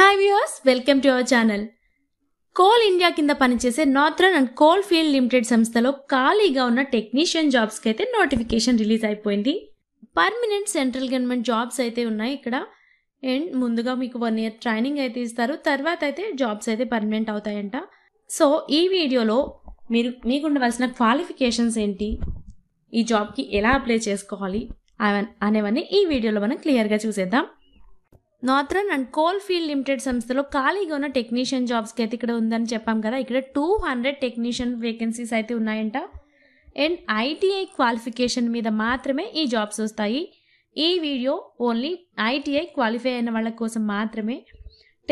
Hi viewers, welcome to our channel. Coal India కింద పనిచేసే northern and coal field limited సంస్థలో ఖాళీగా ఉన్న టెక్నీషియన్ జాబ్స్కి అయితే నోటిఫికేషన్ రిలీజ్ అయిపోయింది. పర్మనెంట్ సెంట్రల్ గవర్నమెంట్ జాబ్స్ అయితే ఉన్నాయి ఇక్కడ. అండ్ ముందుగా మీకు 1 year ట్రైనింగ్ అయితే ఇస్తారు. తర్వాత అయితే జాబ్స్ అయితే పర్మనెంట్ అవుతాయంట. సో ఈ వీడియోలో మీకు ఉండవలసిన క్వాలిఫికేషన్స్ ఏంటి, ఈ జాబ్కి ఎలా అప్లై చేసుకోవాలి అనేవన్నీ ఈ వీడియోలో మనం క్లియర్గా చూసేద్దాం. Northern and coal field limited సంస్థలో ఖాళీగా ఉన్న టెక్నీషియన్ జాబ్స్కి అయితే ఇక్కడ ఉందని చెప్పాం కదా. ఇక్కడ 200 టెక్నీషియన్ వేకెన్సీస్ అయితే ఉన్నాయంట. అండ్ ఐటీఐ క్వాలిఫికేషన్ మీద మాత్రమే ఈ జాబ్స్ వస్తాయి. ఈ వీడియో ఓన్లీ ఐటీఐ క్వాలిఫై అయిన వాళ్ళ కోసం మాత్రమే.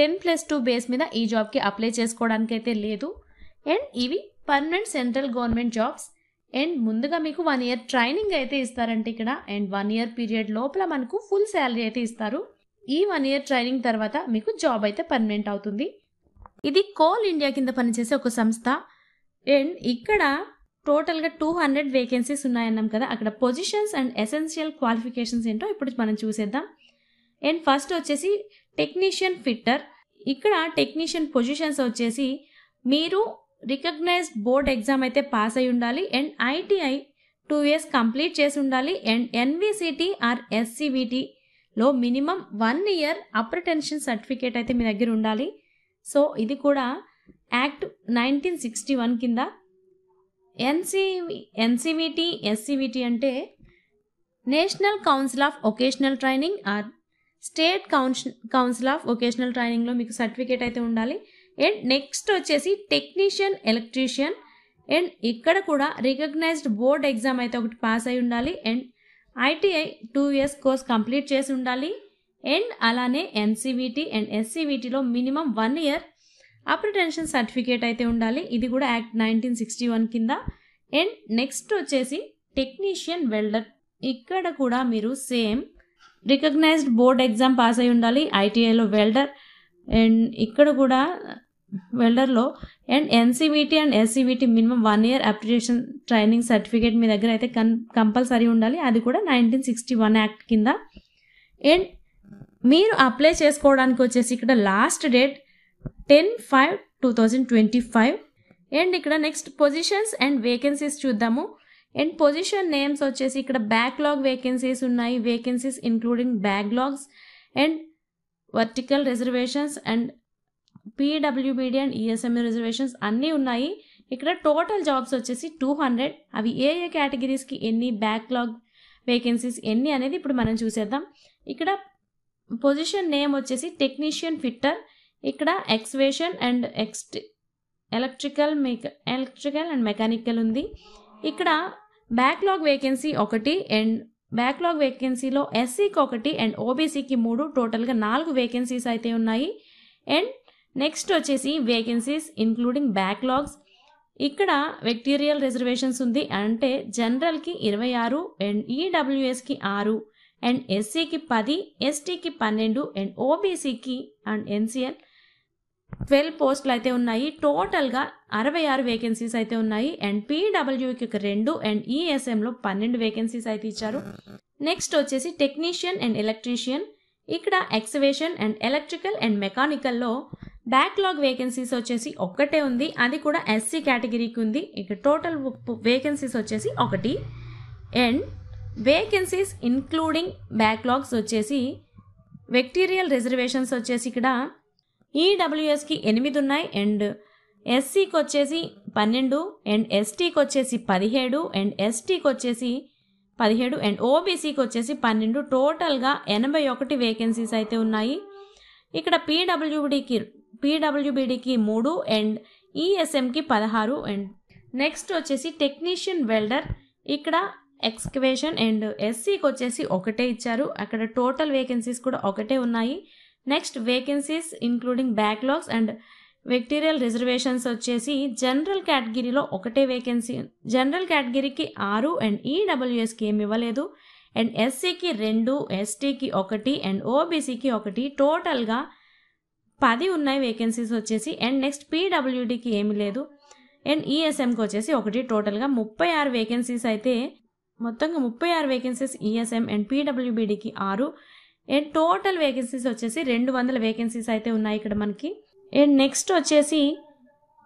10+2 బేస్ మీద ఈ జాబ్కి అప్లై చేసుకోవడానికి అయితే లేదు. అండ్ ఇవి permanent central government jobs. And ముందుగా మీకు 1 year ట్రైనింగ్ అయితే ఇస్తారంటే ఇక్కడ. అండ్ 1 year పీరియడ్ లోపల మనకు ఫుల్ శాలరీ అయితే ఇస్తారు. ఈ 1 year ట్రైనింగ్ తర్వాత మీకు జాబ్ అయితే పర్మనెంట్ అవుతుంది. ఇది కోల్ ఇండియా కింద పనిచేసే ఒక సంస్థ. అండ్ ఇక్కడ టోటల్గా 200 వేకెన్సీస్ ఉన్నాయన్నాం కదా. అక్కడ పొజిషన్స్ అండ్ ఎసెన్షియల్ క్వాలిఫికేషన్స్ ఏంటో ఇప్పుడు మనం చూసేద్దాం. అండ్ ఫస్ట్ వచ్చేసి టెక్నీషియన్ ఫిట్టర్. ఇక్కడ టెక్నీషియన్ పొజిషన్స్ వచ్చేసి మీరు రికగ్నైజ్డ్ బోర్డ్ ఎగ్జామ్ అయితే పాస్ అయి ఉండాలి. అండ్ ఐటీఐ 2 years కంప్లీట్ చేసి ఉండాలి. అండ్ ఎన్విసిటీ ఆర్ ఎస్సివిటీ లో మినిమం 1 year అప్రెంటిస్‌షిప్ సర్టిఫికేట్ అయితే మీ దగ్గర ఉండాలి. సో ఇది కూడా యాక్ట్ 1961 కింద. ఎన్సివిటీ ఎస్సివిటీ అంటే national council of vocational training or state council of vocational ట్రైనింగ్లో మీకు సర్టిఫికేట్ అయితే ఉండాలి. అండ్ నెక్స్ట్ వచ్చేసి టెక్నీషియన్ ఎలక్ట్రీషియన్. అండ్ ఇక్కడ కూడా రికగ్నైజ్డ్ బోర్డ్ ఎగ్జామ్ అయితే ఒకటి పాస్ అయి ఉండాలి. And ITI 2 years course complete చేసి ఉండాలి. అండ్ అలానే ఎన్సివిటీ అండ్ ఎస్సివిటీలో మినిమం 1 year అప్రెంటిస్‌షిప్ సర్టిఫికేట్ అయితే ఉండాలి. ఇది కూడా యాక్ట్ 1961 కింద. అండ్ నెక్స్ట్ వచ్చేసి టెక్నీషియన్ వెల్డర్. ఇక్కడ కూడా మీరు same recognized board exam pass అయి ఉండాలి ఐటీఐలో వెల్డర్. అండ్ ఇక్కడ కూడా వెల్డర్లో and NCVT and SCVT minimum 1 year application training certificate మీ దగ్గర అయితే కంపల్సరీ ఉండాలి. అది కూడా 1961 యాక్ట్ కింద. అండ్ మీరు అప్లై చేసుకోవడానికి వచ్చేసి ఇక్కడ లాస్ట్ డేట్ 10/5/2025. అండ్ ఇక్కడ నెక్స్ట్ పొజిషన్స్ అండ్ వేకెన్సీస్ చూద్దాము. అండ్ పొజిషన్ నేమ్స్ వచ్చేసి ఇక్కడ బ్యాక్లాగ్ వేకెన్సీస్ ఉన్నాయి. Vacancies including backlogs and vertical reservations and పీడబ్ల్యూబీడీ అండ్ ఈఎస్ఎంయూ రిజర్వేషన్స్ అన్నీ ఉన్నాయి. ఇక్కడ టోటల్ జాబ్స్ వచ్చేసి 200. అవి ఏ ఏ కేటగిరీస్కి ఎన్ని, బ్యాక్లాగ్ వేకెన్సీస్ ఎన్ని అనేది ఇప్పుడు మనం చూసేద్దాం. ఇక్కడ పొజిషన్ నేమ్ వచ్చేసి టెక్నీషియన్ ఫిట్టర్. ఇక్కడ excavation and electrical and mechanical ఉంది. ఇక్కడ బ్యాక్లాగ్ వేకెన్సీ 1 అండ్ బ్యాక్లాగ్ వేకెన్సీలో ఎస్సీకి 1 అండ్ ఓబీసీకి 3, టోటల్గా 4 వేకెన్సీస్ అయితే ఉన్నాయి. అండ్ నెక్స్ట్ వచ్చేసి వేకెన్సీస్ ఇంక్లూడింగ్ బ్యాక్లాగ్స్. ఇక్కడ వెక్టీరియల్ రిజర్వేషన్స్ ఉంది. అంటే జనరల్కి 26 అండ్ ఈడబ్ల్యూఎస్కి 6 అండ్ ఎస్సీకి 10, ఎస్టీకి 12 అండ్ ఓబీసీకి అండ్ ఎన్సీఎల్ 12 పోస్టులు అయితే ఉన్నాయి. టోటల్గా 66 వేకెన్సీస్ అయితే ఉన్నాయి. అండ్ పీడబ్ల్యూకి 2 అండ్ ఈఎస్ఎంలో 12 వేకెన్సీస్ అయితే ఇచ్చారు. నెక్స్ట్ వచ్చేసి టెక్నీషియన్ అండ్ ఎలక్ట్రీషియన్. ఇక్కడ ఎక్స్వేషన్ అండ్ ఎలక్ట్రికల్ అండ్ మెకానికల్లో బ్యాక్లాగ్ వేకెన్సీస్ వచ్చేసి 1 ఉంది. అది కూడా ఎస్సీ కేటగిరీకి ఉంది. ఇక్కడ టోటల్ వేకెన్సీస్ వచ్చేసి 1. అండ్ వేకెన్సీస్ ఇంక్లూడింగ్ బ్యాక్లాగ్స్ వచ్చేసి వెక్టీరియల్ రిజర్వేషన్స్ వచ్చేసి ఇక్కడ ఈడబ్ల్యూఎస్కి 8 ఉన్నాయి. అండ్ ఎస్సీకి వచ్చేసి 12 అండ్ ఎస్టీకి వచ్చేసి 17 అండ్ ఎస్టీకి వచ్చేసి 17 అండ్ ఓబీసీకి వచ్చేసి 12. టోటల్గా 81 వేకెన్సీస్ అయితే ఉన్నాయి. ఇక్కడ పీడబ్ల్యూబీడీకి 3 అండ్ ఈఎస్ఎంకి 16. అండ్ నెక్స్ట్ వచ్చేసి టెక్నీషియన్ వెల్డర్. ఇక్కడ ఎక్స్కవేషన్ అండ్ ఎస్సీకి వచ్చేసి 1 ఇచ్చారు. అక్కడ టోటల్ వేకెన్సీస్ కూడా 1 ఉన్నాయి. Next vacancies including backlogs and vertical reservations వచ్చేసి జనరల్ కేటగిరీలో 1 వేకెన్సీ. జనరల్ కేటగిరీకి 6 అండ్ ఈడబ్ల్యూఎస్కి ఏమి ఇవ్వలేదు. అండ్ ఎస్సీకి 2, ఎస్టీకి 1 అండ్ ఓబీసీకి 1. టోటల్గా 10 ఉన్నాయి వేకెన్సీస్ వచ్చేసి. అండ్ నెక్స్ట్ పీడబ్ల్యూడీకి ఏమి లేదు. అండ్ ఈఎస్ఎంకి వచ్చేసి 1. టోటల్గా 36 వేకెన్సీస్ అయితే మొత్తంగా 36 వేకెన్సీస్ ఈఎస్ఎం అండ్ పీడబ్ల్యూబీడీకి 6 అండ్ టోటల్ వేకెన్సీస్ వచ్చేసి 200 వేకెన్సీస్ అయితే ఉన్నాయి ఇక్కడ మనకి. అండ్ నెక్స్ట్ వచ్చేసి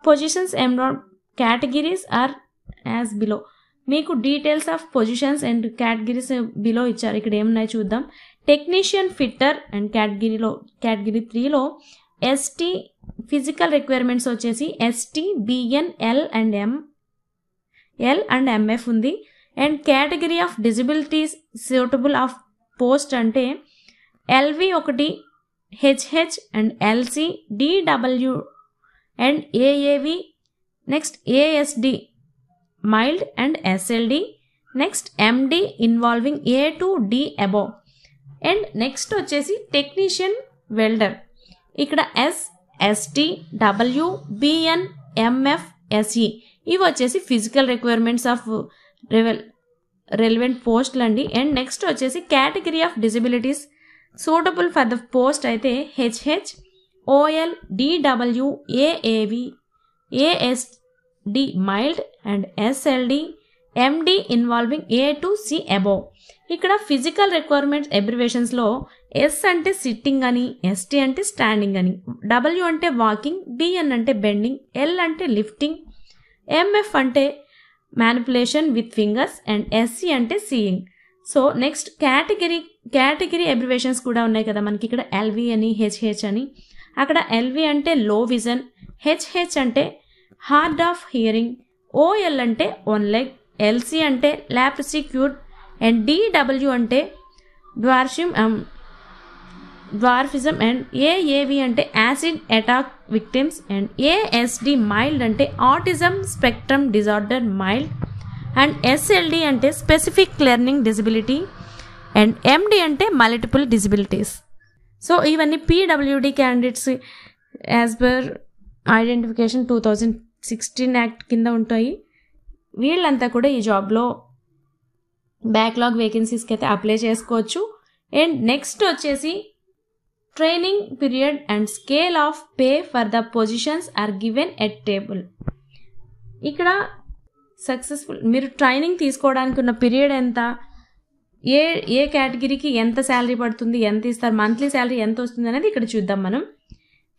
పొజిషన్స్ ఎంబ్రాయిడ్ కేటగిరీస్ ఆర్ యాజ్ బిలో. మీకు details of positions and categories below ఇచ్చారు. ఇక్కడ ఏమున్నాయి చూద్దాం. టెక్నీషియన్ ఫిట్టర్ అండ్ కేటగిరీ 3లో ఎస్టీ ఫిజికల్ రిక్వైర్మెంట్స్ వచ్చేసి ST, BN, L and MF ఉంది. And category of disabilities suitable of post అంటే LV 1, HH and LC, DW and ఏఏవి, next ASD mild and SLD, next MD involving A to D above. And next వచ్చేసి technician welder. ఇక్కడ S, ST, W, BN, MF, SE ఇవి వచ్చేసి physical requirements of relevant పోస్టులు అండి. And next వచ్చేసి category of disabilities suitable for the post అయితే HH, OL, DW, AAV, ASD mild and SLD, MD involving A to C above. ఇక్కడ physical requirements అబ్రివేషన్స్లో S అంటే sitting అని, ST అంటే standing అని, డబ్ల్యూ అంటే వాకింగ్, బిఎన్ అంటే బెండింగ్, ఎల్ అంటే లిఫ్టింగ్, ఎంఎఫ్ అంటే manipulation with fingers and SC అంటే seeing. So next category abbreviations కూడా ఉన్నాయి కదా మనకి. ఇక్కడ ఎల్వి అని, హెచ్హెచ్ అని. అక్కడ ఎల్వి అంటే లో విజన్, హెచ్హెచ్ అంటే హార్డ్ ఆఫ్ హియరింగ్, ఓఎల్ అంటే వన్ లెగ్, ఎల్సి అంటే లాప్సిక్యూడ్ అండ్ డిడబ్ల్యూ అంటే డ్వార్ఫిజం అండ్ ఏఏవి అంటే acid attack victims and ASD mild అంటే autism spectrum disorder mild and SLD అంటే specific learning disability and MD అంటే multiple disabilities. So ఇవన్నీ పీడబ్ల్యూడి candidates as per identification 2016 act కింద ఉంటాయి. వీళ్ళంతా కూడా ఈ జాబ్లో బ్యాక్లాగ్ వేకెన్సీస్కి అయితే అప్లై చేసుకోవచ్చు. అండ్ నెక్స్ట్ వచ్చేసి training period and scale of pay for the positions are given at table. ఇక్కడ మీరు ట్రైనింగ్ తీసుకోవడానికి ఉన్న పీరియడ్ ఎంత, ఏ కేటగిరీకి ఎంత శాలరీ పడుతుంది, ఎంత ఇస్తారు, మంత్లీ శాలరీ ఎంత వస్తుంది అనేది ఇక్కడ చూద్దాం మనం.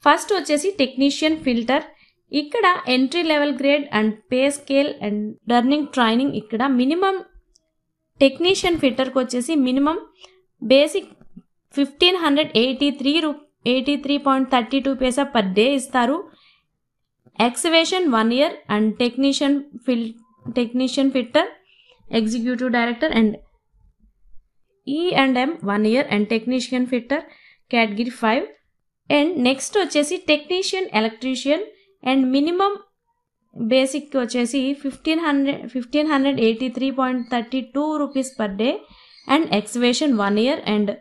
ఫస్ట్ వచ్చేసి టెక్నీషియన్ ఫిల్టర్. ఇక్కడ entry level grade and pay scale and learning training. ఇక్కడ మినిమం టెక్నీషియన్ ఫిట్టర్కి వచ్చేసి మినిమం బేసిక్ 1583.32 పైసా పర్ డే ఇస్తారు. Excavation 1 year and technician fitter executive director and E&M 1 year and technician fitter category 5. And next వచ్చేసి technician electrician and minimum basic వచ్చేసి 1583.32 rupees per day and excavation 1 year and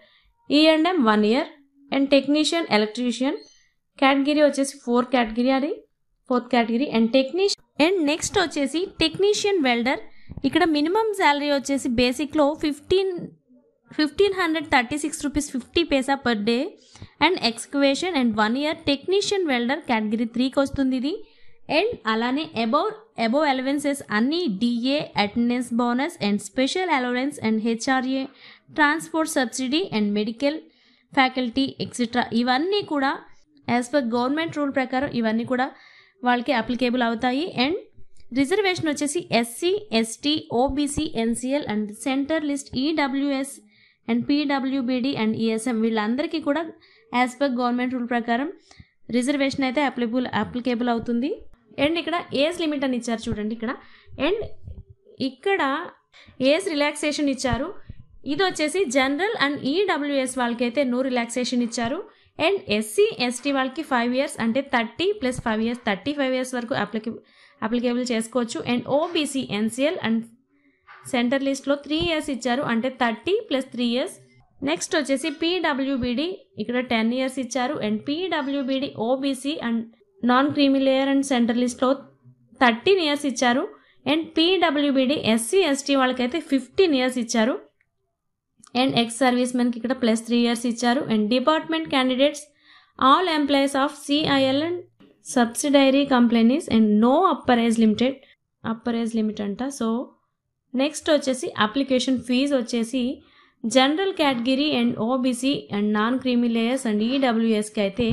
E&M 1 year and technician electrician category వచ్చేసి 4th category and technician. And next వచ్చేసి technician welder. ఇక్కడ minimum salary వచ్చేసి బేసిక్లో 1536 rupees 50 paisa per day and excavation and 1 year technician welder category 3కి వస్తుంది ఇది. And అలానే above allowances అన్ని DA, attendance bonus and special allowance and HRA, transport subsidy and medical faculty etcetera ఇవన్నీ కూడా యాజ్ పర్ గవర్నమెంట్ రూల్ ప్రకారం ఇవన్నీ కూడా వాళ్ళకి అప్లికేబుల్ అవుతాయి. అండ్ రిజర్వేషన్ వచ్చేసి SC, ST, OBC, NCL and centre list, EWS and పీడబ్ల్యూబీడీ అండ్ ఈఎస్ఎం వీళ్ళందరికీ కూడా యాజ్ పర్ గవర్నమెంట్ రూల్ ప్రకారం రిజర్వేషన్ అయితే అప్లికేబుల్ అవుతుంది. అండ్ ఇక్కడ ఏజ్ లిమిట్ అని ఇచ్చారు చూడండి ఇక్కడ. అండ్ ఇక్కడ ఏజ్ రిలాక్సేషన్ ఇచ్చారు. ఇది వచ్చేసి జనరల్ అండ్ ఈడబ్ల్యూఎస్ వాళ్ళకి అయితే నో రిలాక్సేషన్ ఇచ్చారు. అండ్ ఎస్సీ, ఎస్టీ వాళ్ళకి 5 years అంటే 30 + 5 years 35 years వరకు అప్లికేబుల్ చేసుకోవచ్చు. And OBC, NCL and centre లిస్ట్లో 3 years ఇచ్చారు అంటే 30 + 3 years. నెక్స్ట్ వచ్చేసి పీడబ్ల్యూబీడీ ఇక్కడ 10 years ఇచ్చారు. And PWBD OBC and non creamy layer and centre లిస్ట్లో 13 years ఇచ్చారు. అండ్ పీడబ్ల్యూబీడీ ఎస్సీ, ఎస్టీ వాళ్ళకైతే 15 years ఇచ్చారు. అండ్ ఎక్స్ సర్వీస్ మెన్కి ఇక్కడ +3 years ఇచ్చారు. And department candidates all employees of CIL and subsidiary companies and no upper age limit అంట. So next వచ్చేసి application fee వచ్చేసి general category and OBC and non creamy layers and ఈడబ్ల్యూఎస్కి అయితే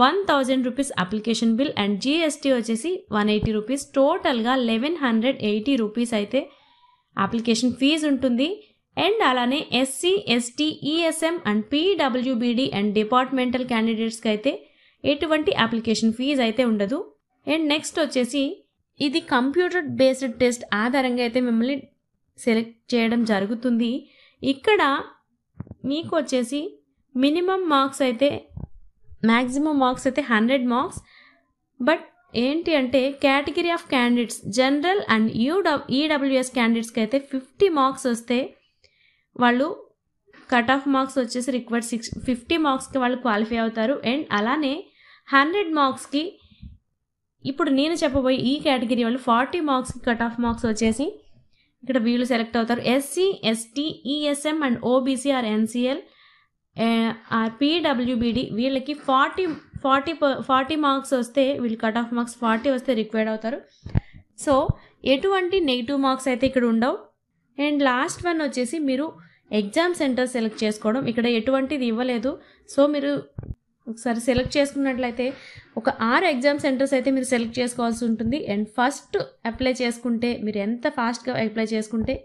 1000 rupees application bill and GST వచ్చేసి 180 rupees, టోటల్గా 1180 rupees అయితే application fee ఉంటుంది. And అలానే ఎస్సీ ఎస్టీ ఈఎస్ఎం అండ్ పీడబ్ల్యూబీడీ అండ్ డిపార్ట్మెంటల్ క్యాండిడేట్స్కి అయితే ఎటువంటి అప్లికేషన్ ఫీజు అయితే ఉండదు. అండ్ నెక్స్ట్ వచ్చేసి ఇది కంప్యూటర్ బేస్డ్ టెస్ట్ ఆధారంగా అయితే మిమ్మల్ని సెలెక్ట్ చేయడం జరుగుతుంది. ఇక్కడ మీకు వచ్చేసి మినిమం మార్క్స్ అయితే మ్యాక్సిమం మార్క్స్ అయితే 100 మార్క్స్. బట్ ఏంటి అంటే category of candidates general and EWS క్యాండిడేట్స్కి అయితే 50 మార్క్స్ వస్తే వాళ్ళు కట్ ఆఫ్ మార్క్స్ వచ్చేసి రిక్వైర్డ్ 50 మార్క్స్కి వాళ్ళు క్వాలిఫై అవుతారు. అండ్ అలానే 100 మార్క్స్కి ఇప్పుడు నేను చెప్పబోయే ఈ కేటగిరీ వాళ్ళు 40 మార్క్స్కి కట్ ఆఫ్ మార్క్స్ వచ్చేసి ఇక్కడ వీళ్ళు సెలెక్ట్ అవుతారు. SC ST ESM and OBC or NCL or పీడబ్ల్యూబీడీ వీళ్ళకి 40 మార్క్స్ వస్తే వీళ్ళు కట్ ఆఫ్ మార్క్స్ 40 వస్తే రిక్వైర్డ్ అవుతారు. సో ఎటువంటి నెగిటివ్ మార్క్స్ అయితే ఇక్కడ ఉండవు. అండ్ లాస్ట్ వన్ వచ్చేసి మీరు ఎగ్జామ్ సెంటర్ సెలెక్ట్ చేసుకోవడం, ఇక్కడ ఎటువంటిది ఇవ్వలేదు. సో మీరు ఒకసారి సెలెక్ట్ చేసుకున్నట్లయితే ఒక 6 ఎగ్జామ్ సెంటర్స్ అయితే మీరు సెలెక్ట్ చేసుకోవాల్సి ఉంటుంది. అండ్ ఫస్ట్ అప్లై చేసుకుంటే మీరు ఎంత ఫాస్ట్గా అప్లై చేసుకుంటే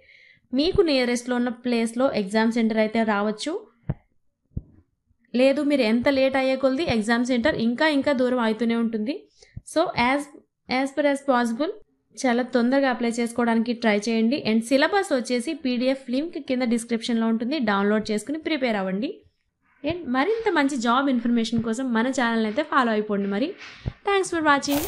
మీకు నియరెస్ట్లో ఉన్న ప్లేస్లో ఎగ్జామ్ సెంటర్ అయితే రావచ్చు. లేదు మీరు ఎంత లేట్ అయ్యే కొలది ఎగ్జామ్ సెంటర్ ఇంకా దూరం అవుతూనే ఉంటుంది. So as per as possible చాలా తొందరగా అప్లై చేసుకోవడానికి ట్రై చేయండి. అండ్ సిలబస్ వచ్చేసి పీడిఎఫ్ లింక్ కింద డిస్క్రిప్షన్లో ఉంటుంది, డౌన్లోడ్ చేసుకుని ప్రిపేర్ అవ్వండి. అండ్ మరింత మంచి జాబ్ ఇన్ఫర్మేషన్ కోసం మన ఛానల్ అయితే ఫాలో అయిపోండి. మరి థ్యాంక్స్ ఫర్ వాచింగ్.